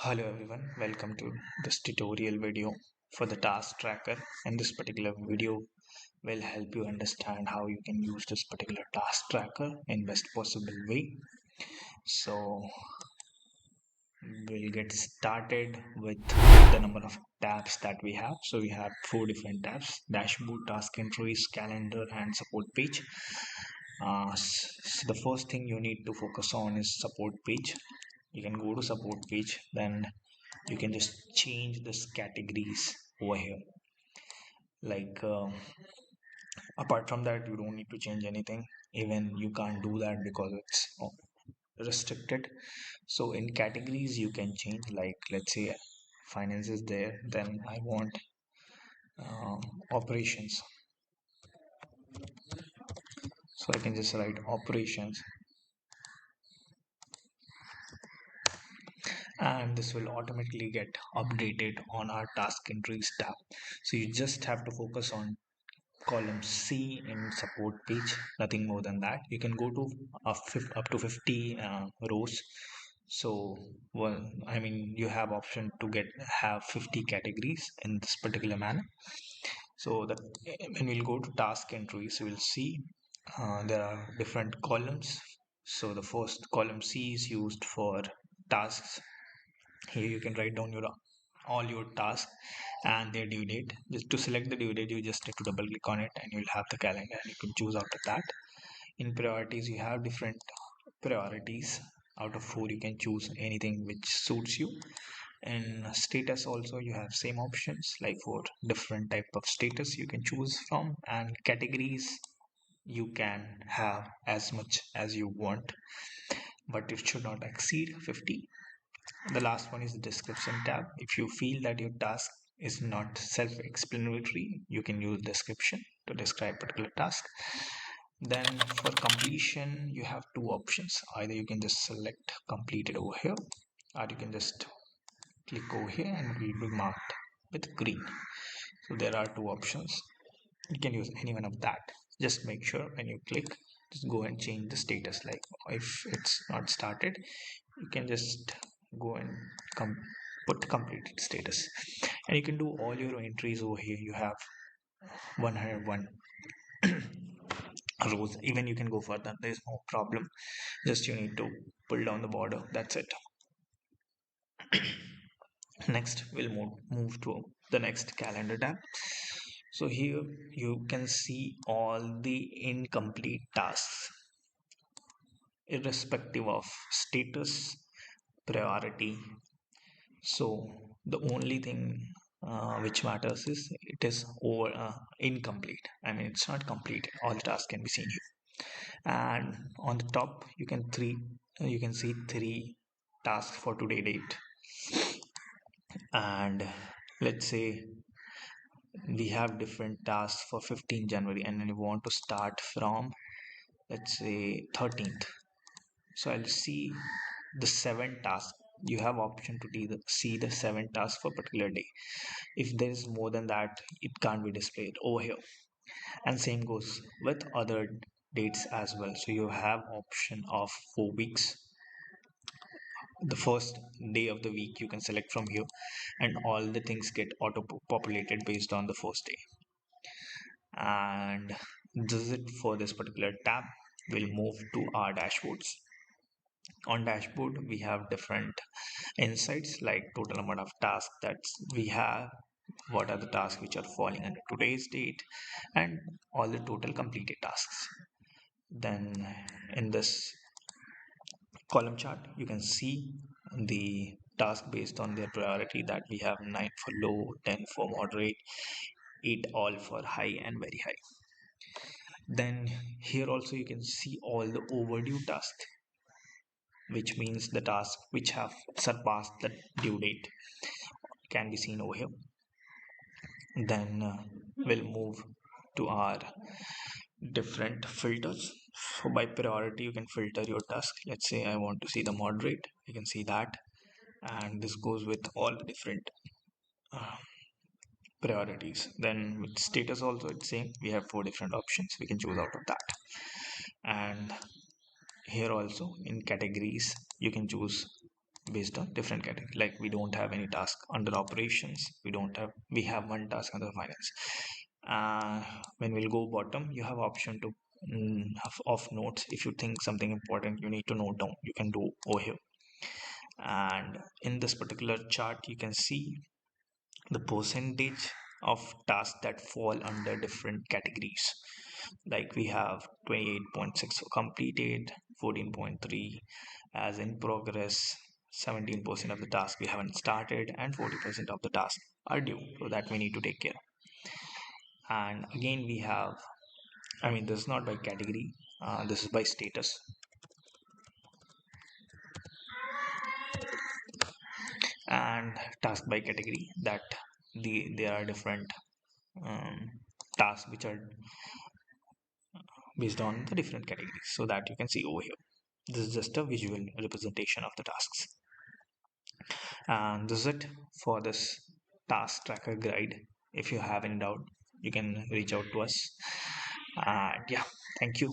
Hello everyone, welcome to this tutorial video for the task tracker. And this particular video will help you understand how you can use this particular task tracker in best possible way. So we'll get started with the number of tabs that we have. So we have four different tabs: dashboard, task entries, calendar, and support page. So the first thing you need to focus on is support page. You can go to support page, then you can just change this categories over here. Like apart from that, you don't need to change anything. Even you can't do that because it's restricted. So in categories you can change, like let's say finance is there, then I want operations, so I can just write operations, and this will automatically get updated on our task entries tab. So you just have to focus on column C in support page, nothing more than that. You can go to up to 50 rows. So well, I mean, you have option to have 50 categories in this particular manner. So that when we'll go to task entries, we'll see there are different columns. So the first column C is used for tasks. Here you can write down your all your tasks and their due date. Just to select the due date, you just need to double click on it and you'll have the calendar and you can choose out of that. In priorities, you have different priorities. Out of four, you can choose anything which suits you. In status also, you have same options, like for different type of status you can choose from. And categories, you can have as much as you want, but it should not exceed 50. The last one is the description tab. If you feel that your task is not self-explanatory, you can use description to describe particular task. Then for completion, you have two options. Either you can just select completed over here, or you can just click over here and it will be marked with green. So there are two options. You can use any one of that. Just make sure when you click, just go and change the status. Like if it's not started, you can just go and put completed status, and you can do all your entries over here. You have 101 rows. Even you can go further, there is no problem. Just you need to pull down the border, that's it. Next we'll move to the next calendar tab. So here you can see all the incomplete tasks irrespective of status, priority. So the only thing which matters is it is over incomplete. I mean, it's not complete. All the tasks can be seen here. And on the top, you can see three tasks for today date. And let's say we have different tasks for 15 January, and then you want to start from, let's say, 13th. So I'll see the seven tasks. You have option to see the seven tasks for particular day. If there is more than that, it can't be displayed over here. And same goes with other dates as well. So you have option of 4 weeks. The first day of the week you can select from here, and all the things get auto populated based on the first day. And this is it for this particular tab. We'll move to our dashboards. On dashboard we have different insights, like total amount of tasks that we have, what are the tasks which are falling under today's date, and all the total completed tasks. Then in this column chart you can see the task based on their priority, that we have 9 for low, 10 for moderate, 8 all for high and very high. Then here also you can see all the overdue tasks, which means the tasks which have surpassed the due date can be seen over here. Then we'll move to our different filters. So by priority you can filter your task. Let's say I want to see the moderate, you can see that, and this goes with all the different uh, priorities. Then with status also it's same, we have four different options, we can choose out of that. And here also in categories you can choose based on different category. Like we don't have any task under operations, we have one task under finance. When we'll go bottom, you have option to have off notes. If you think something important you need to note down, you can do over here. And in this particular chart you can see the percentage of tasks that fall under different categories. Like we have 28.6 completed, 14.3 as in progress, 17% of the task we haven't started, and 40% of the tasks are due, so that we need to take care. And again we have, I mean, this is not by category, this is by status. And task by category, that there are different um, tasks which are based on the different categories, so that you can see over here. This is just a visual representation of the tasks. And this is it for this task tracker guide. If you have any doubt, you can reach out to us. And yeah, thank you.